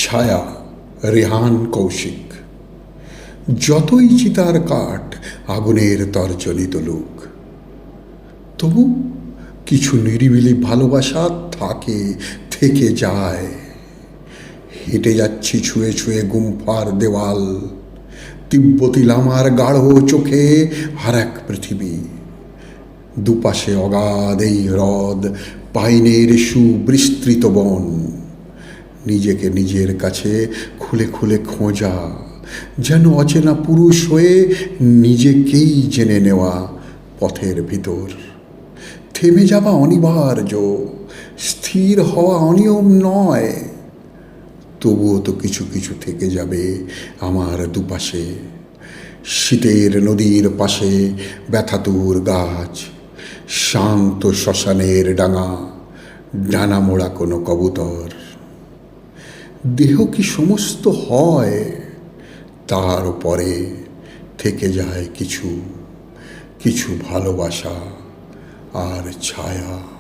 ছায়া, রেহান কৌশিক। যতই চিতার কাঠ আগুনের তর্জনী তুলুক, তবু কিছু নিরিবিলি ভালোবাসা থাকে, থেকে যায়। হেঁটে যাচ্ছি ছুঁয়ে ছুঁয়ে গুম্ফার দেওয়াল, তিব্বতী লামার গাঢ় চোখে আর এক পৃথিবী। দুপাশে অগাধ এই হ্রদ, পাইনের সুবিস্তৃত বন। নিজেকে নিজের কাছে খুলে খুলে খোঁজা, যেন অচেনা পুরুষ হয়ে নিজেকেই জেনে নেওয়া। পথের ভিতর থেমে যাওয়া অনিবার্য, স্থির হওয়া অনিয়ম নয়। তবুও তো কিছু কিছু থেকে যাবে আমার দুপাশে। শীতের নদীর পাশে ব্যথাতুর গাছ, শান্ত শ্মশানের ডাঙা, ডানা মোড়া কোনো কবুতর। দেহ কি সমস্ত হয়, তার পরে থেকে যায় কিছু কিছু ভালোবাসা আর ছায়া।